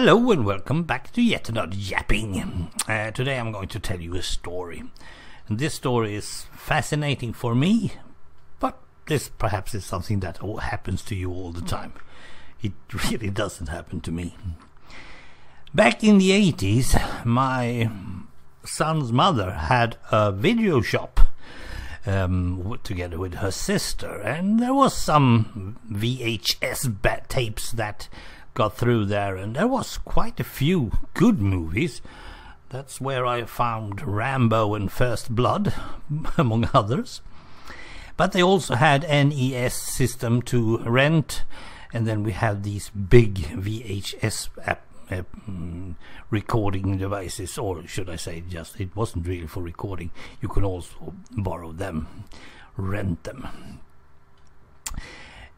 Hello and welcome back to yet another Yapping. Today I'm going to tell you a story. And this story is fascinating for me, but this perhaps is something that happens to you all the time. It really doesn't happen to me. Back in the 80s, my son's mother had a video shop together with her sister, and there was some VHS tapes that got through there, and there was quite a few good movies. That's where I found Rambo and First Blood, among others. But they also had NES system to rent, and then we had these big VHS recording devices, or should I say, just it wasn't really for recording. You could also borrow them, rent them.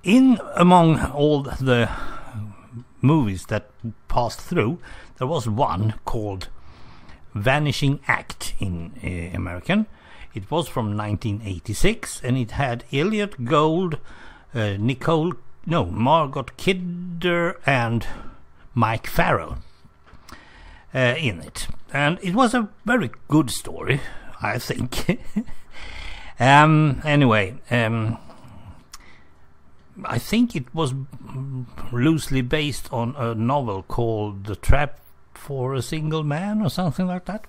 In among all the movies that passed through, there was one called Vanishing Act in American. It was from 1986, and it had Elliot Gould, Margot Kidder, and Mike Farrell in it. And it was a very good story, I think. Anyway, I think it was loosely based on a novel called The Trap for a Single Man or something like that.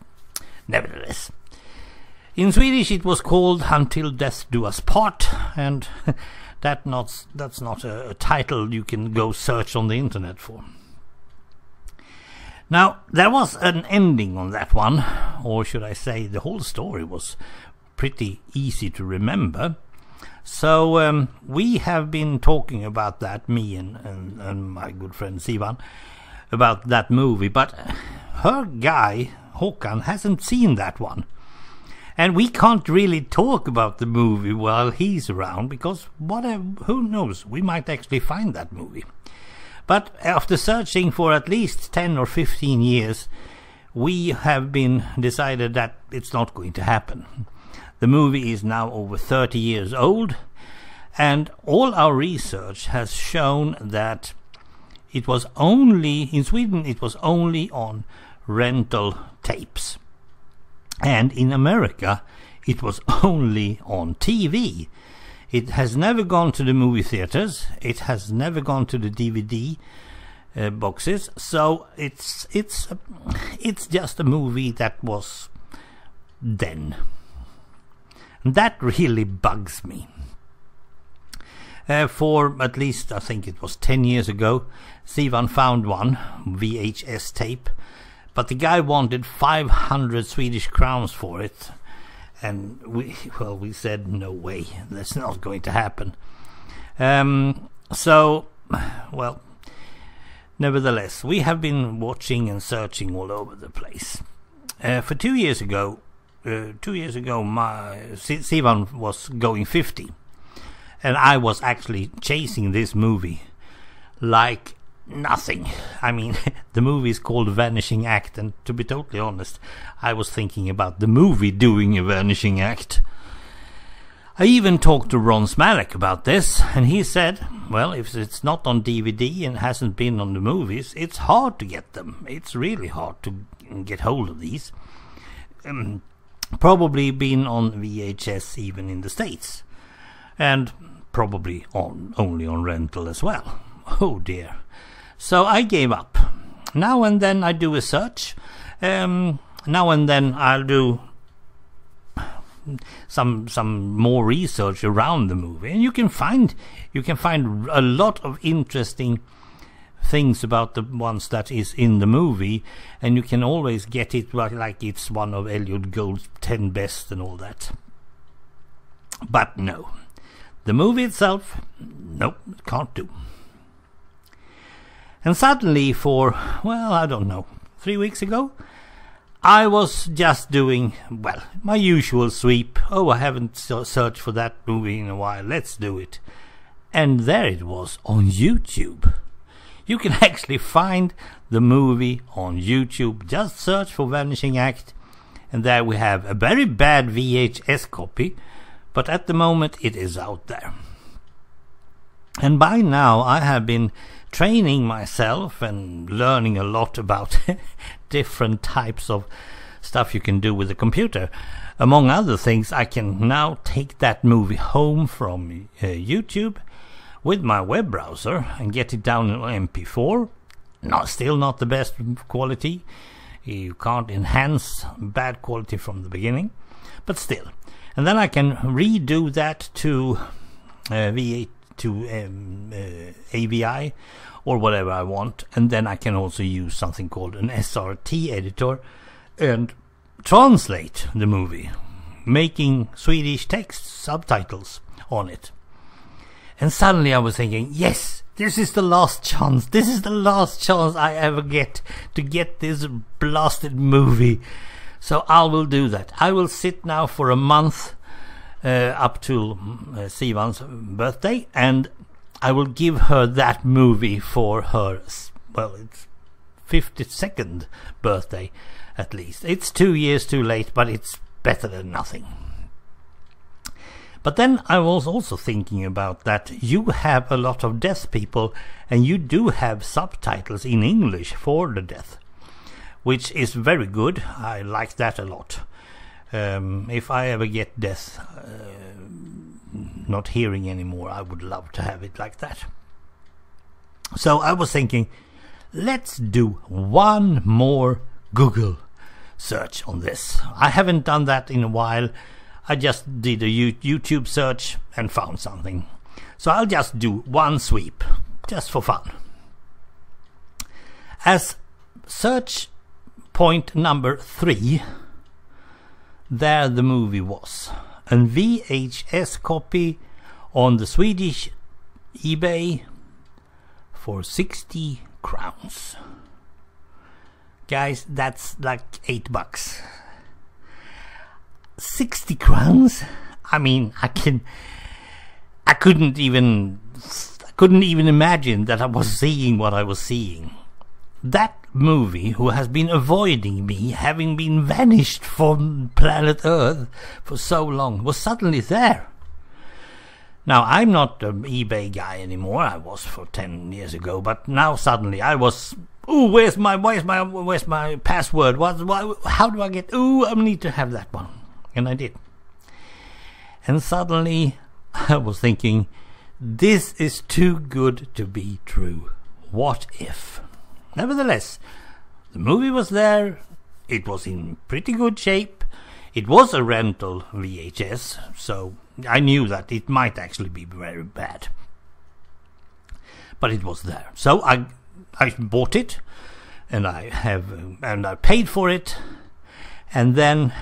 Nevertheless, in Swedish it was called Until Death Do Us Part, and that's not a title you can go search on the internet for. Now, there was an ending on that one, or should I say the whole story was pretty easy to remember. So we have been talking about that, me and my good friend Sivan, about that movie, but her guy Håkan hasn't seen that one, and we can't really talk about the movie while he's around, because who knows, we might actually find that movie. But after searching for at least 10 or 15 years, we have been decided that it's not going to happen. The movie is now over 30 years old, and all our research has shown that it was only, in Sweden, it was only on rental tapes. And in America, it was only on TV. It has never gone to the movie theaters. It has never gone to the DVD boxes. So it's just a movie that was then. That really bugs me. For at least, I think it was 10 years ago, Sivan found one VHS tape, but the guy wanted 500 Swedish crowns for it, and we said no way, that's not going to happen. Nevertheless, we have been watching and searching all over the place. For 2 years ago, Sivan was going 50, and I was actually chasing this movie like nothing. I mean, the movie is called Vanishing Act, and to be totally honest, I was thinking about the movie doing a vanishing act. I even talked to Ron Smalek about this, and he said, well, if it's not on DVD and hasn't been on the movies, it's hard to get them. It's really hard to get hold of these. Probably been on VHS even in the States, and probably only on rental as well. Oh dear. So I gave up. Now and then I do a search. Now and then I'll do some more research around the movie, and you can find a lot of interesting things about the ones that is in the movie, and you can always get it like it's one of Elliot Gould's 10 best and all that. But no, the movie itself, nope, can't do. And suddenly for, well, I don't know, 3 weeks ago, I was just doing, well, my usual sweep. Oh, I haven't searched for that movie in a while, let's do it. And there it was on YouTube. You can actually find the movie on YouTube. Just search for Vanishing Act, and there we have a very bad VHS copy, but at the moment it is out there. And by now I have been training myself and learning a lot about different types of stuff you can do with a computer. Among other things, I can now take that movie home from YouTube with my web browser and get it down in MP4. Still not the best quality. You can't enhance bad quality from the beginning, but still. And then I can redo that to V8 to AVI or whatever I want, and then I can also use something called an SRT editor and translate the movie, making Swedish text subtitles on it. And suddenly I was thinking, yes, this is the last chance. This is the last chance I ever get to get this blasted movie. So I will do that. I will sit now for a month up to Sivan's birthday, and I will give her that movie for her, well, it's 52nd birthday at least. It's 2 years too late, but it's better than nothing. But then I was also thinking about that you have a lot of deaf people, and you do have subtitles in English for the deaf, which is very good. I like that a lot. If I ever get deaf, not hearing anymore, I would love to have it like that. So I was thinking, let's do one more Google search on this. I haven't done that in a while. I just did a YouTube search and found something. So I'll just do one sweep, just for fun. As search point number 3, there the movie was. A VHS copy on the Swedish eBay for 60 crowns. Guys, that's like $8. 60 crowns? I mean, I couldn't even imagine that I was seeing what I was seeing. That movie, who has been avoiding me, having been vanished from planet Earth for so long, was suddenly there. Now, I'm not an eBay guy anymore. I was for 10 years ago, but now suddenly I was, ooh, where's my password? How do I get? Ooh, I need to have that one. And I did. And suddenly I was thinking, this is too good to be true. What if? Nevertheless, the movie was there. It was in pretty good shape. It was a rental VHS, so I knew that it might actually be very bad. But it was there. So I bought it, and I paid for it, and then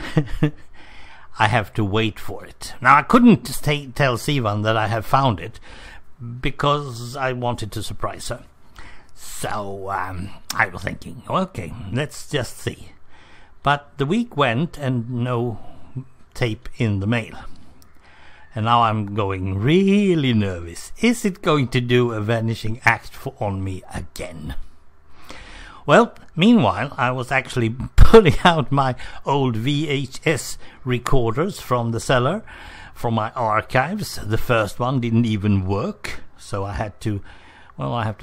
I have to wait for it. Now, I couldn't tell Sivan that I have found it because I wanted to surprise her. So I was thinking, okay, let's just see. But the week went and no tape in the mail. And now I'm going really nervous. Is it going to do a Vanishing Act on me again? Well, meanwhile, I was actually pulling out my old VHS recorders from the cellar, from my archives. The first one didn't even work, so I had to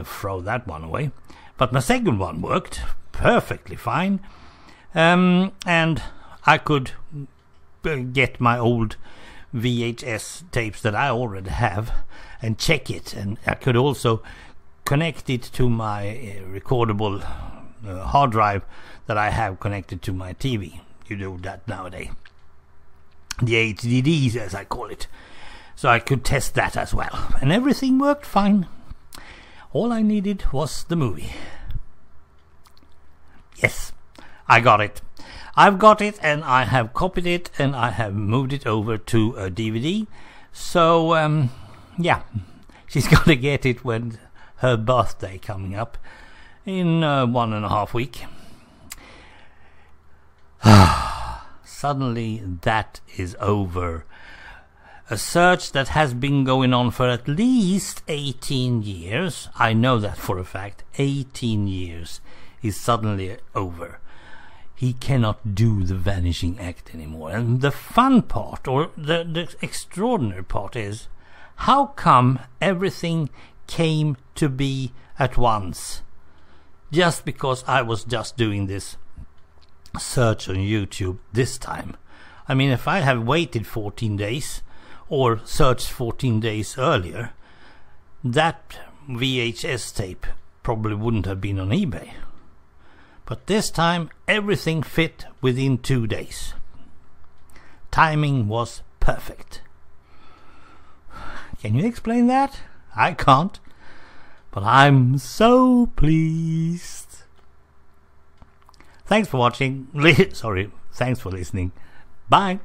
throw that one away. But my second one worked perfectly fine, and I could get my old VHS tapes that I already have and check it, and I could also connect it to my recordable hard drive that I have connected to my TV. You do that nowadays. The HDDs, as I call it. So I could test that as well. And everything worked fine. All I needed was the movie. Yes, I got it. I've got it, and I have copied it, and I have moved it over to a DVD. So, yeah, she's gonna get it when her birthday coming up in 1.5 weeks. Suddenly that is over. A search that has been going on for at least 18 years, I know that for a fact, 18 years is suddenly over. He cannot do the Vanishing Act anymore. And the fun part, or the extraordinary part is, How come everything came to be at once? Just because I was just doing this search on YouTube this time. I mean, if I had waited 14 days or searched 14 days earlier, that VHS tape probably wouldn't have been on eBay. But this time everything fit within 2 days. Timing was perfect. Can you explain that? I can't. But I'm so pleased. Thanks for watching. Thanks for listening. Bye.